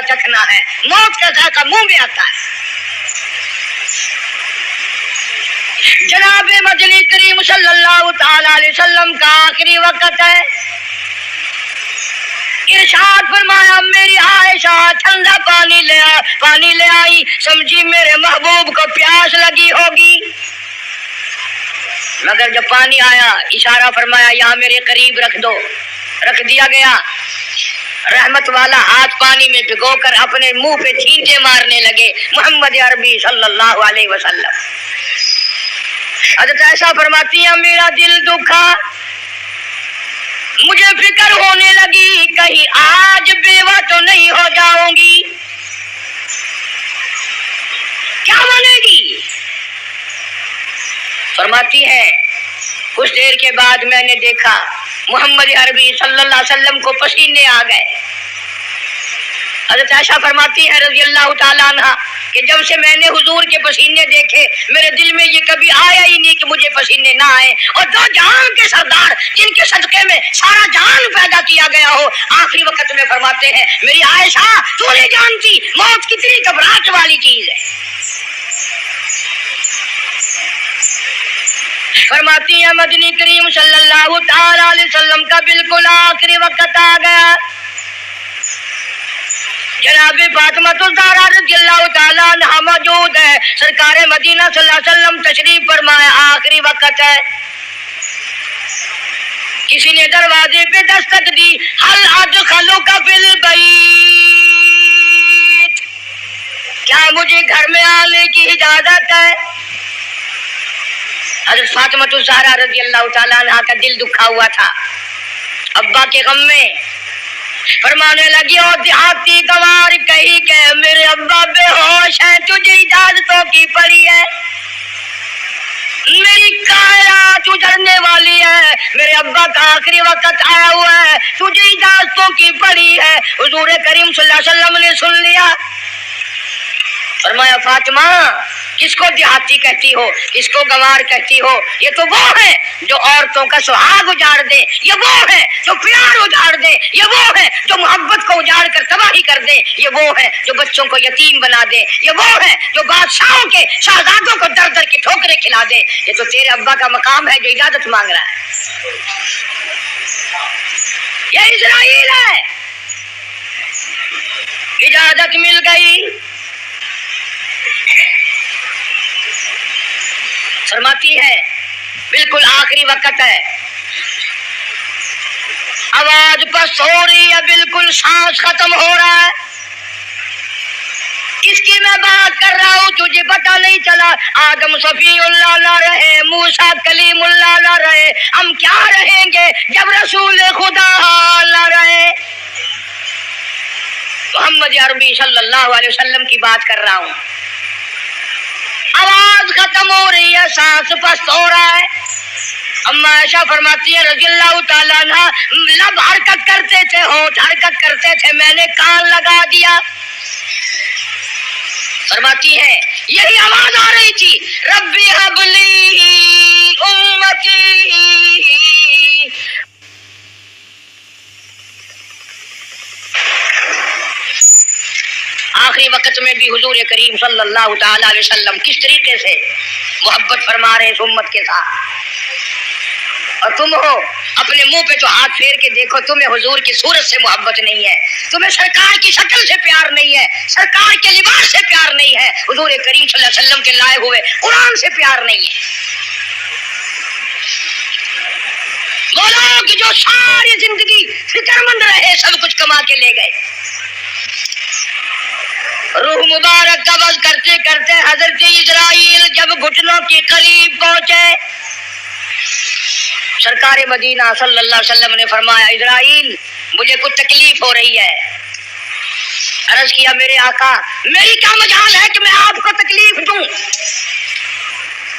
ذائقہ چکھنا ہے، موت کا ذائقہ منہ میں آتا ہے۔ جناب مدنی کریم صلی اللہ تعالی علیہ وسلم کا آخری وقت ہے، ارشاد فرمایا میری عائشہ ٹھنڈا پانی لے آئی، سمجھی میرے محبوب کو پیاس لگی ہوگی، مگر جب پانی آیا اشارہ فرمایا یہاں میرے قریب رکھ دو، رکھ دیا گیا۔ رحمت والا ہاتھ پانی میں بھگو کر اپنے منہ پہ چھینٹے مارنے لگے محمد عربی صلی اللہ علیہ وسلم۔ حضرت عائشہ فرماتی ہیں میرا دل دکھا، مجھے فکر ہونے لگی کہیں آج بیوہ تو نہیں ہو جاؤں گی، کیا بنے گی؟ فرماتی ہے کچھ دیر کے بعد میں نے دیکھا محمد عربی صلی اللہ علیہ وسلم کو پسینے آ گئے۔ حضرت عائشہ فرماتی ہے رضی اللہ تعالیٰ عنہ کہ جب سے میں نے حضور کے پسینے دیکھے میرے دل میں یہ کبھی آیا ہی نہیں کہ مجھے پسینے نہ آئے، اور دو جہان کے سردار جن کے صدقے میں سارا جہان پیدا کیا گیا ہو آخری وقت میں فرماتے ہیں میری عائشہ تو نہیں جانتی موت کتنی گھبراہٹ والی چیز ہے۔ فرماتی ہیں مدنی کریم صلی اللہ تعالی علیہ وسلم کا بالکل آخری وقت آ گیا، جناب فاطمہ الزہرا رضی اللہ تعالیٰ عنہا موجود ہے، سرکار مدینہ صلی اللہ علیہ وسلم تشریف فرمائے، آخری وقت ہے۔ کسی نے دروازے پہ دستک دی، حل ادخلوک فی البیت، کیا مجھے گھر میں آنے کی اجازت ہے؟ حضرت فاطمہ الزہرا رضی اللہ تعالیٰ عنہا کا دل دکھا ہوا تھا ابا کے غم میں، فرمانے لگی اور دیہاتی گوار کہی کہ میرے ابا بے ہوش ہیں، تجھے اجازتوں کی پڑی ہے، میری کائنات اجڑنے والی ہے، میرے ابا کا آخری وقت آیا ہوا ہے، تجھے اجازتوں کی پڑی ہے۔ حضور کریم صلی اللہ علیہ وسلم نے سن لیا، فرمایا فاطمہ کس کو دیہاتی کہتی ہو، کس کو گوار کہتی ہو؟ یہ تو وہ ہے جو عورتوں کا سہاگ اجاڑ دے، یہ وہ ہے جو پیار اجاڑ دے، یہ وہ ہے جو محبت کو اجاڑ کر تباہی کر دے، یہ وہ ہے جو بچوں کو یتیم بنا دے، یہ وہ ہے جو بادشاہوں کے شہزادوں کو در در کی ٹھوکریں کھلا دے۔ یہ تو تیرے ابا کا مقام ہے جو اجازت مانگ رہا ہے، یہ اسرائیل ہے۔ اجازت مل گئی، فرماتی ہے بالکل آخری وقت ہے، آواز پست ہو رہی ہے، بالکل سانس ختم ہو رہا ہے، کس کی میں بات کر رہا ہوں تجھے پتہ نہیں چلا؟ آدم صفی اللہ نہ رہے، موسیٰ کلیم اللہ نہ رہے، ہم کیا رہیں گے جب رسول خدا نہ رہے؟ محمد عربی صلی اللہ علیہ وسلم کی بات کر رہا ہوں، آواز ختم ہو رہی ہے، سانس پست ہو رہا ہے۔ اما عائشہ فرماتی ہے رضی اللہ تعالیٰ عنہ لب حرکت کرتے تھے، ہونٹ حرکت کرتے تھے، میں نے کان لگا دیا۔ فرماتی ہے یہی آواز آ رہی تھی ربی ہب لی امتی، آخری وقت میں بھی حضور کریم صلی اللہ تعالی علیہ وسلم کس طریقے سے محبت فرما رہے اس امت کے ساتھ، اور تم ہو اپنے منہ پہ تو ہاتھ پھیر کے دیکھو، تمہیں حضور کی صورت سے محبت نہیں ہے، تمہیں سرکار کی شکل سے پیار نہیں ہے، سرکار کے لباس سے پیار نہیں ہے، حضور کریم صلی اللہ علیہ وسلم کے لائے ہوئے قرآن سے پیار نہیں ہے۔ وہ لوگ جو ساری زندگی فکر مند رہے سب کچھ کما کے لے گئے، روح مبارک قبض کرتے کرتے حضرت اسرائیل جب گھٹنوں کے قریب پہنچے، سرکار مدینہ صلی اللہ علیہ وسلم نے فرمایا اسرائیل مجھے کچھ تکلیف ہو رہی ہے۔ عرض کیا میرے آقا میری کیا مجال ہے کہ میں آپ کو تکلیف دوں؟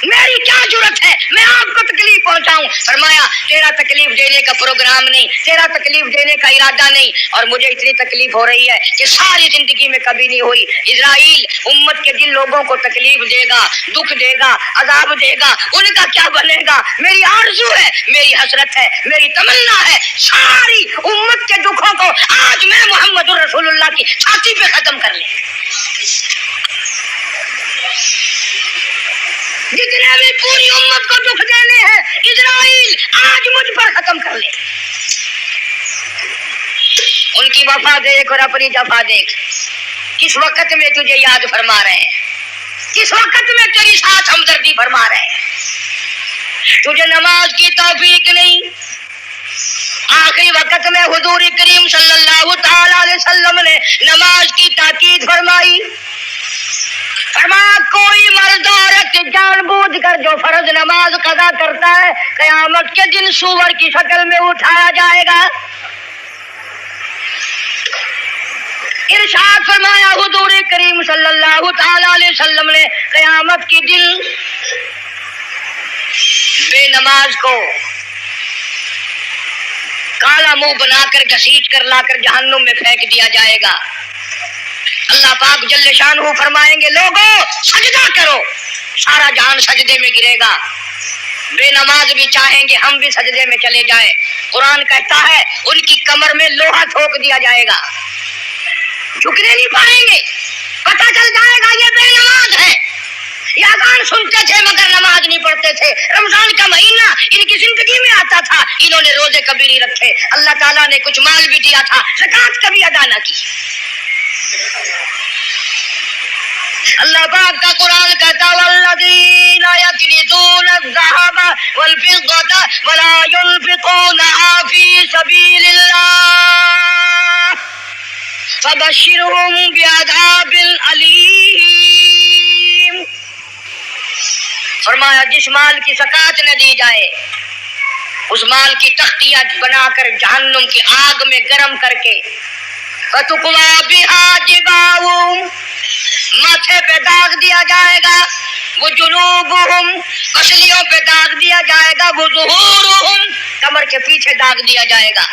میری کیا ضرورت ہے میں آپ کو تکلیف پہنچاؤں؟ فرمایا تیرا تکلیف دینے کا پروگرام نہیں، تیرا تکلیف دینے کا ارادہ نہیں، اور مجھے اتنی تکلیف ہو رہی ہے کہ ساری زندگی میں کبھی نہیں ہوئی۔ اسرائیل امت کے جن لوگوں کو تکلیف دے گا، دکھ دے گا، عذاب دے گا، ان کا کیا بنے گا؟ میری آرزو ہے، میری حسرت ہے، میری تمنا ہے، ساری امت کے دکھوں کو آج میں محمد رسول اللہ کی چھاتی پہ ختم کر لیں۔ جتنے بھی پوری امت کو دکھ دینے ہیں اسرائیل آج مجھ پر ختم کر لے۔ ان کی وفا دیکھ اور اپنی جفا دیکھ، کس وقت میں تجھے یاد فرما رہے ہیں، کس وقت میں تیری ساتھ ہمدردی فرما رہے ہیں۔ تجھے نماز کی توفیق نہیں، آخری وقت میں حضور کریم صلی اللہ تعالی علیہ وسلم نے نماز کی تاکید فرمائی۔ فرمایا کوئی مرد عورت جان بوجھ کر جو فرض نماز قضا کرتا ہے قیامت کے دن سور کی شکل میں اٹھایا جائے گا۔ ارشاد فرمایا حضور کریم صلی اللہ تعالی علیہ وسلم نے قیامت کے دن بے نماز کو کالا منہ بنا کر گھسیٹ کر لا کر جہنم میں پھینک دیا جائے گا۔ اللہ پاک جل شانہ فرمائیں گے لوگوں سجدہ کرو، سارا جہان سجدے میں گرے گا۔ بے نماز بھی چاہیں گے ہم بھی سجدے میں چلے جائیں، قرآن کہتا ہے ان کی کمر میں لوہا ٹھوک دیا جائے گا، جھکنے نہیں پائیں گے، پتہ چل جائے گا یہ بے نماز ہے، یہ اذان سنتے تھے مگر نماز نہیں پڑھتے تھے، رمضان کا مہینہ ان کی زندگی میں آتا تھا، انہوں نے روزے کبھی نہیں رکھے، اللہ تعالیٰ نے کچھ مال بھی دیا تھا، زکوٰۃ کبھی ادا نہ کی۔ اللہ پاک کا قرآن کہتا والذین یکنزون الذھب والفضة ولا ينفقونها في سبيل الله فبشرهم بعذاب أليم۔ فرمایا جس مال کی زکوٰۃ نہ دی جائے اس مال کی تختیاں بنا کر جہنم کی آگ میں گرم کر کے فَتُقْوَى بِهَا جِبَاهُهُمْ ماتھے پہ داغ دیا جائے گا، وہ جنوبہم پسلیوں پہ داغ دیا جائے گا، وہ ظہورہم کمر کے پیچھے داغ دیا جائے گا،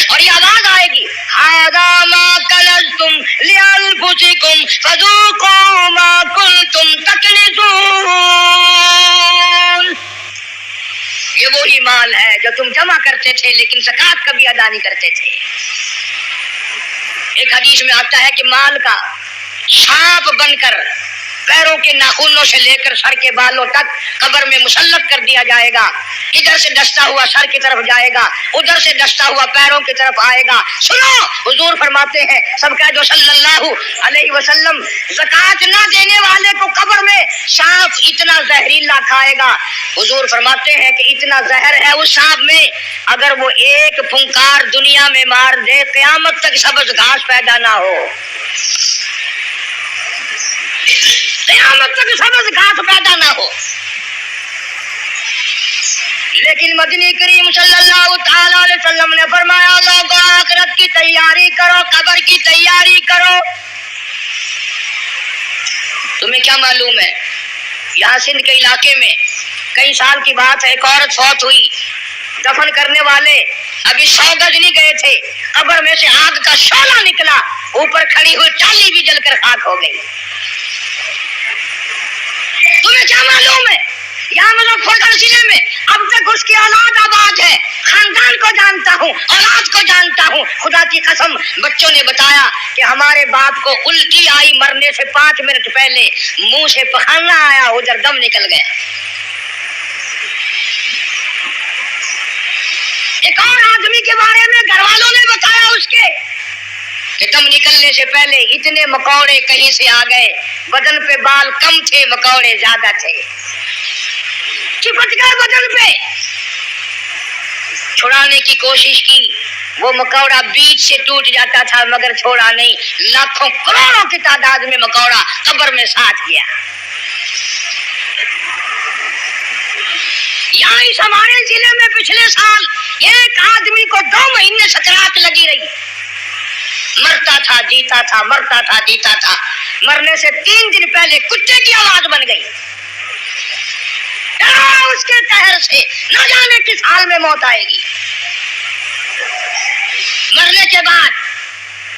اور یہ آواز آئے گی ھذا ما کنزتم لانفسکم فذوقوا ما کنتم تکنزون۔ یہ وہی مال ہے جو تم جمع کرتے تھے لیکن زکوٰۃ کبھی ادا نہیں کرتے تھے۔ ایک حدیث میں آتا ہے کہ مال کا سانپ بن کر پیروں کے ناخنوں سے لے کر سر کے بالوں تک قبر میں مسلط کر دیا جائے گا، ادھر سے ڈستا ہوا سر کی طرف جائے گا، ادھر سے ڈستا ہوا پیروں کی طرف آئے گا۔ سنو حضور فرماتے ہیں سب کہہ دو صلی اللہ علیہ وسلم، زکوٰۃ نہ دینے والے کو قبر میں سانپ اتنا زہریلا کھائے گا، حضور فرماتے ہیں کہ اتنا زہر ہے اس سانپ میں اگر وہ ایک پھنکار دنیا میں مار دے قیامت تک سبز گھاس پیدا نہ ہو، قیامت تک سبز گھاس پیدا نہ ہو۔ لیکن مدنی کریم صلی اللہ تعالی علیہ وسلم نے فرمایا لوگوں آخرت کی تیاری کرو، قبر کی تیاری کرو۔ تمہیں کیا معلوم ہے یہاں سندھ کے علاقے میں کئی سال کی بات ہے، ایک عورت فوت ہوئی، دفن کرنے والے ابھی 100 گز نہیں گئے تھے، قبر میں سے آگ کا شعلہ نکلا، اوپر کھڑی ہوئی ٹالی بھی جل کر خاک ہو گئی۔ تمہیں کیا معلوم ہے یہاں مظفر ضلع میں اب تک اس کی اولاد آباد ہے، خاندان کو جانتا ہوں، اولاد کو جانتا ہوں، خدا کی قسم بچوں نے بتایا کہ ہمارے باپ کو الٹی آئی مرنے سے 5 منٹ پہلے، منہ سے پخانا آیا، ادھر دم نکل گیا۔ ایک اور آدمی کے بارے میں گھر والوں نے بتایا اس کے کہ دم نکلنے سے پہلے اتنے مکوڑے کہیں سے آ گئے، بدن پہ بال کم تھے مکوڑے زیادہ تھے، چپٹ گئے بدن پہ، چھڑانے کی کوشش کی، وہ مکوڑا بیچ سے ٹوٹ جاتا تھا مگر چھوڑا نہیں، لاکھوں کروڑوں کی تعداد میں مکوڑا قبر میں ساتھ گیا۔ یہاں اس ہمارے ضلع میں پچھلے سال ایک آدمی کو 2 مہینے سکرات لگی رہی، مرتا تھا جیتا تھا، مرتا تھا جیتا تھا، مرنے سے 3 دن پہلے کتے کی آواز بن گئی، اس کے قہر سے نہ جانے کس حال میں موت آئے گی۔ مرنے کے بعد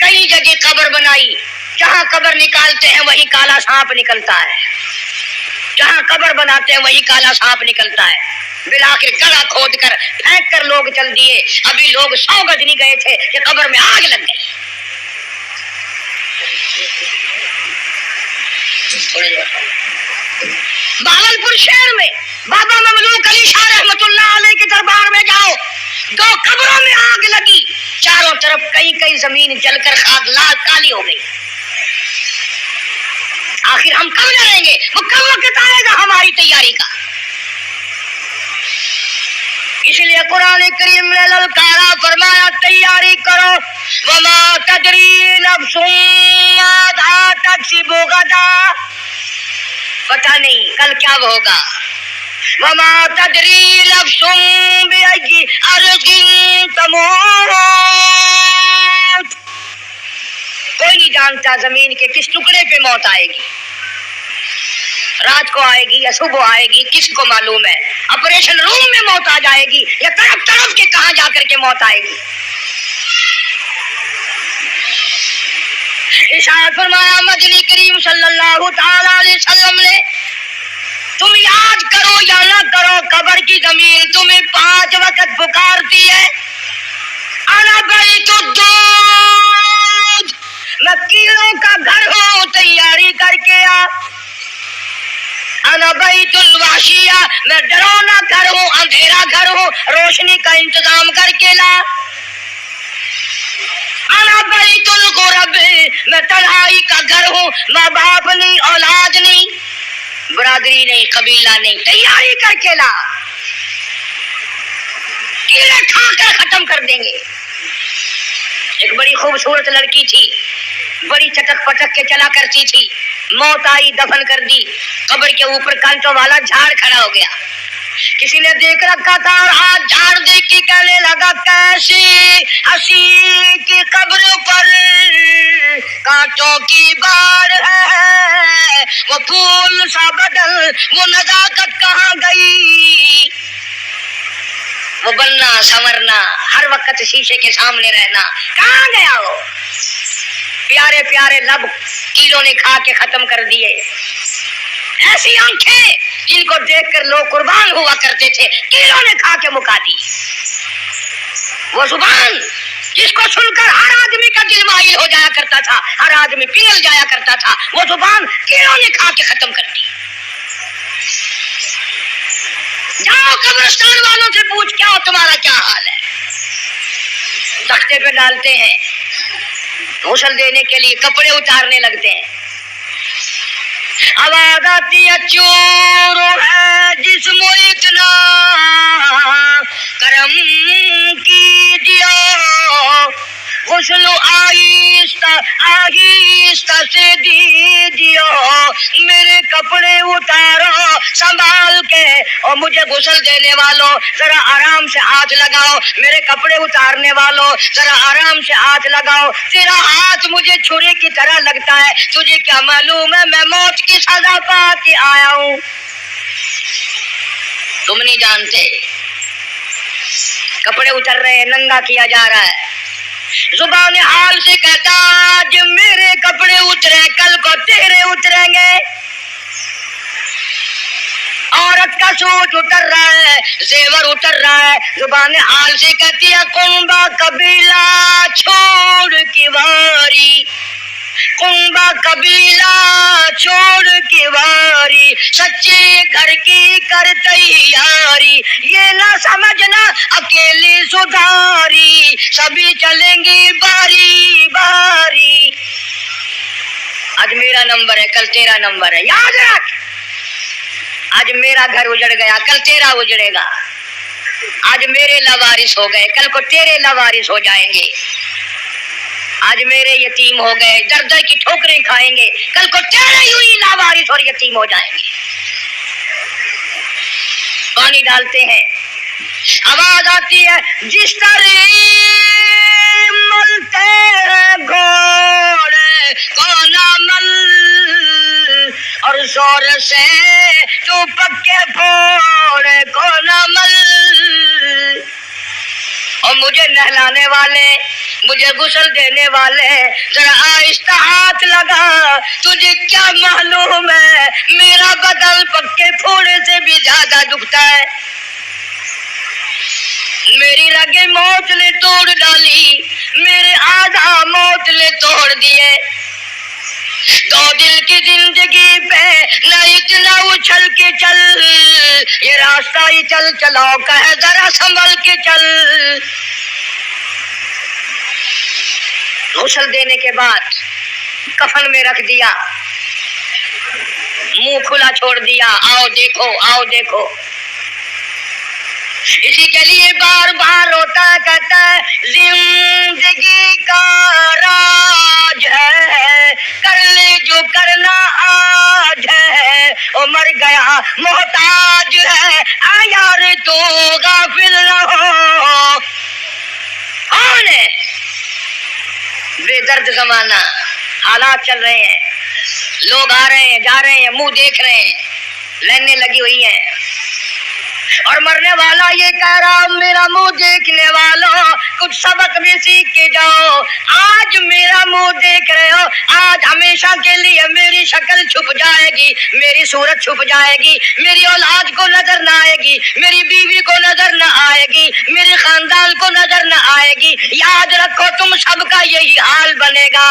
کئی جگہ قبر بنائی، جہاں قبر نکالتے ہیں وہی کالا سانپ نکلتا ہے، جہاں قبر بناتے ہیں وہی کالا سانپ نکلتا ہے۔ بالآخر گڑھا کھود کر پھینک کر لوگ چل دیے، ابھی لوگ 100 گز نہیں گئے تھے کہ قبر میں آگ لگ گئی۔ بہاولپور شہر میں بابا مملوک علی شاہ رحمت اللہ علیہ کے دربار میں جاؤ، 2 قبروں میں آگ لگی، چاروں طرف کئی زمین جل کر خاک لال کالی ہو گئی۔ آخر ہم کب جائیں گے؟ وہ کب وقت آئے گا ہماری تیاری کا؟ اس لیے قرآن کریم نے للکارا، فرمایا تیاری کرو، وما تدری نفس ماذا تکسب غدا، پتہ نہیں کل کیا ہوگا۔ وما تدری نفس بأي أرض تموت، کوئی نہیں جانتا زمین کے کس ٹکڑے پہ موت آئے گی، رات کو آئے گی یا صبح آئے گی، کس کو معلوم ہے؟ آپریشن روم میں موت آ جائے گی یا تڑپ تڑپ کے کہاں جا کر کے موت آئے گی۔ ارشاد فرمایا مدنی کریم صلی اللہ تعالی علیہ وسلم نے، تم یاد کرو یا نہ کرو، قبر کی زمین تمہیں 5 وقت پکارتی ہے۔ انا بیت الدود، میں کیڑوں کا گھر ہوں، تیاری کر کے آ۔ انا بیت الوحشیہ، میں ڈرونا گھر ہوں، اندھیرا گھر ہوں، روشنی کا انتظام کر کے لا۔ انا بیت الغرب، میں تنہائی کا گھر ہوں، ماں باپ نہیں، اولاد نہیں، برادری نہیں، قبیلہ نہیں، تیاری کر کے لا، کیڑے کھا کر ختم کر دیں گے۔ ایک بڑی خوبصورت لڑکی تھی، بڑی چٹک پٹک کے چلا کرتی تھی، موت آئی، دفن کر دی، قبر کے اوپر کانٹوں والا جھاڑ کھڑا ہو گیا، کسی نے دیکھ رکھا تھا اور ہاتھ جھاڑ دیکھ کے کہنے لگا، کیسی ہنسی کی قبر پر کانٹوں کی باڑ ہے، وہ پھول سا بدل، وہ نزاکت کہاں گئی، وہ بننا سنورنا، ہر وقت شیشے کے سامنے رہنا کہاں گیا؟ وہ پیارے پیارے لب کیڑوں نے کھا کے ختم کر دیے، ایسی آنکھیں جن کو دیکھ کر لوگ قربان ہوا کرتے تھے، کیڑوں نے کھا کے مکا دی، وہ زبان جس کو سن کر ہر آدمی کا دل مائل ہو جایا کرتا تھا، ہر آدمی پگھل جایا کرتا تھا، وہ زبان کیڑوں نے کھا کے ختم کر دی۔ جاؤ قبرستان والوں سے پوچھ کیا تمہارا کیا حال ہے، تختے پہ ڈالتے ہیں، غسل دینے کے لیے کپڑے اتارنے لگتے ہیں، آواز آتی ہے چور ہے جسم اتنا کرم کیجیے، غسل آہستہ آہستہ سے دیجیے، میرے کپڑے اتارو سنبھال کے، اور مجھے غسل دینے والوں ذرا آرام سے ہاتھ لگاؤ، میرے کپڑے اتارنے والوں ذرا آرام سے ہاتھ لگاؤ، تیرا ہاتھ مجھے چھری کی طرح لگتا ہے، تجھے کیا معلوم ہے میں موت کی سزا پا کے آیا ہوں، تم نہیں جانتے۔ کپڑے اتر رہے ہیں، ننگا کیا جا رہا ہے، زبان حال سے کہتا آج میرے کپڑے اترے کل کو تیرے اتریں گے، عورت کا سوٹ اتر رہا ہے، زیور اتر رہا ہے، زبان حال سے کہتی ہے کنبا قبیلہ چھوڑ کی واری، کنبا قبیلہ چھوڑ کی واری، سچے گھر کی کر تیاری، یہ نہ سمجھنا اکیلی سدھاری، سبھی چلیں گی باری باری، آج میرا نمبر ہے کل تیرا نمبر ہے، یاد رکھ، آج میرا گھر اجڑ گیا کل تیرا اجڑے گا، آج میرے لاوارث ہو گئے کل کو تیرے لاوارث ہو جائیں گے، آج میرے یتیم ہو گئے در در کی ٹھوکریں کھائیں گے کل کو تیرے یوں ہی لاوارث اور یتیم ہو جائیں گے۔ پانی ڈالتے ہیں، آواز آتی ہے جس طرح ملتے ہیں گھوڑے کو نہ مل، اور زور سے تو پکے پھوڑے مجھے نہلانے والے، مجھے غسل دینے والے، ذرا آہستہ ہاتھ لگا، تجھے کیا معلوم ہے میرا بدن پکے پھوڑے سے بھی زیادہ دکھتا ہے، میری رگیں موت نے توڑ ڈالی، میرے اعضاء موت نے توڑ دیے، 2 دل کی زندگی پہ نہ اتنا اچھل کے چل، یہ راستہ ہی چل چلاؤ کا ہے، ذرا سنبھل کے چل۔ غسل دینے کے بعد کفن میں رکھ دیا، منہ کھلا چھوڑ دیا، آؤ دیکھو آؤ دیکھو۔ اسی کے لیے بار بار روتا کہتا ہے زندگی کا راج ہے، کر لے جو کرنا آج ہے، او مر گیا محتاج ہے، آ یار تو غافل نہ ہو۔ کون ہے؟ بے درد زمانہ، حالات چل رہے ہیں، لوگ آ رہے ہیں جا رہے ہیں، منہ دیکھ رہے ہیں، لائنیں لگی ہوئی ہیں، اور مرنے والا یہ کہہ رہا میرا منہ دیکھنے والوں کچھ سبق بھی سیکھ کے جاؤ، آج میرا منہ دیکھ رہے ہو، آج ہمیشہ کے لیے میری شکل چھپ جائے گی، میری صورت چھپ جائے گی، میری اولاد کو نظر نہ آئے گی، میری بیوی کو نظر نہ آئے گی، میرے خاندان کو نظر نہ آئے گی، یاد رکھو تم سب کا یہی حال بنے گا۔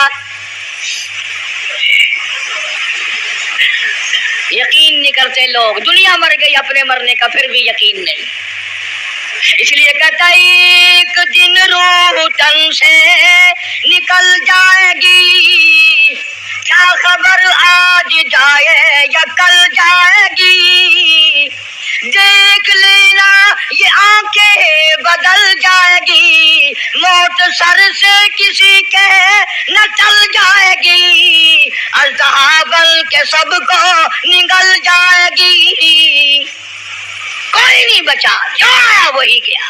یقین نہیں کرتے لوگ، دنیا مر گئی اپنے مرنے کا پھر بھی یقین نہیں، اس لیے کہتا ایک دن روح تن سے نکل جائے گی، کیا خبر آج جائے یا کل جائے گی، دیکھ لینا یہ آنکھیں بدل جائے گی، موت سر سے کسی کے نہ چل جائے گی، اژدہا بن کے سب کو نگل جائے گی، کوئی نہیں بچا، جو آیا وہی گیا۔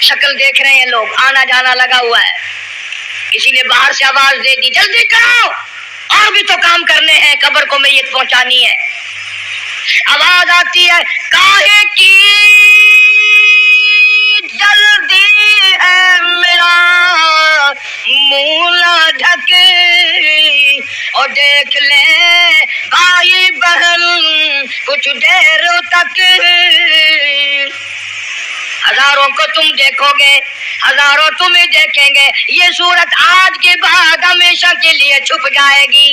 شکل دیکھ رہے ہیں لوگ، آنا جانا لگا ہوا ہے، کسی نے باہر سے آواز دے دی جلدی کرو، اور بھی تو کام کرنے ہیں، قبر کو میت پہنچانی ہے، آواز آتی ہے کاہے کی جلدی ہے میرا منہ نہ ڈھکے، اور دیکھ لیں بھائی بہن کچھ دیر تک، ہزاروں کو تم دیکھو گے، ہزاروں تمہیں دیکھیں گے، یہ صورت آج کے بعد ہمیشہ کے لیے چھپ جائے گی،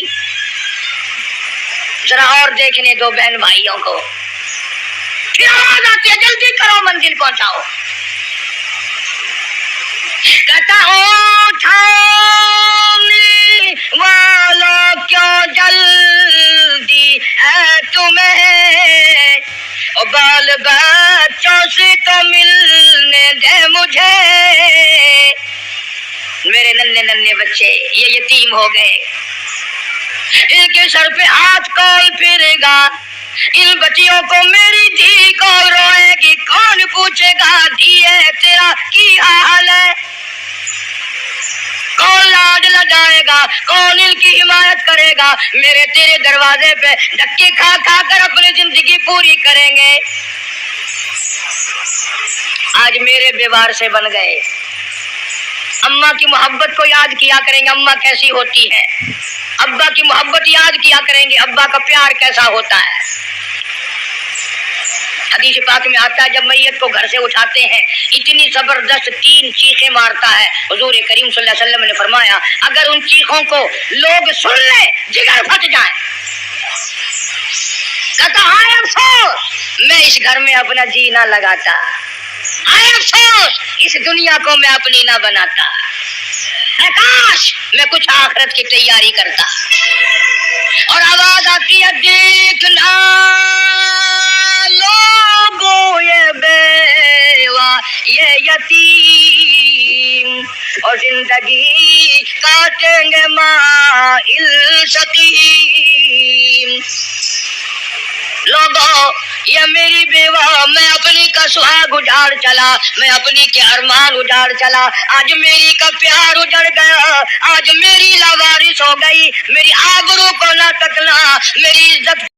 ذرا اور دیکھنے دو بہن بھائیوں کو، پھر آواز آتی ہے جلدی کرو منزل پہنچاؤ، کہتا اٹھانے والوں کیوں جلدی ہے تمہیں، اور بال بچوں سے تو ملنے دے مجھے، میرے ننھے ننھے بچے یہ یتیم ہو گئے، ان کے سر پہ ہاتھ کون پھرے گا، ان بچیوں کو میری دھی کون روئے گی، کون پوچھے گا دھیے تیرا کی حال ہے، کون لاڈ لگائے گا، کون ان کی حمایت کرے گا، میرے تیرے دروازے پہ دھکے کھا کھا کر اپنی زندگی پوری کریں گے، آج میرے بیوار سے بن گئے، اماں کی محبت کو یاد کیا کریں گے، اماں کیسی ہوتی ہے، ابا کی محبت یاد کیا کریں گے، ابا کا پیار کیسا ہوتا ہے، حدیث پاک میں آتا ہے جب میت کو گھر سے اٹھاتے ہیں اتنی زبردست 3 چیخیں مارتا ہے، حضور کریم صلی اللہ علیہ وسلم نے فرمایا اگر ان چیخوں کو لوگ سن لیں جگر پھٹ جائیں، کہتا ہائے افسوس میں اس گھر میں اپنا جی نہ لگاتا، ہائے افسوس اس دنیا کو میں اپنی نہ بناتا، کاش میں کچھ آخرت کی تیاری کرتا، اور آواز آتی ہے دیکھنا لوگوں یہ بیوہ یہ یتیم، اور زندگی کاٹیں گے مائل سقیم، لوگوں یہ میری بیوہ، میں اپنی کا سہاگ اجاڑ چلا، میں اپنی کے ارمان اجاڑ چلا، آج میری کا پیار اجڑ گیا، آج میری لاوارث ہو گئی، میری آبرو کو نہ تکنا، میری عزت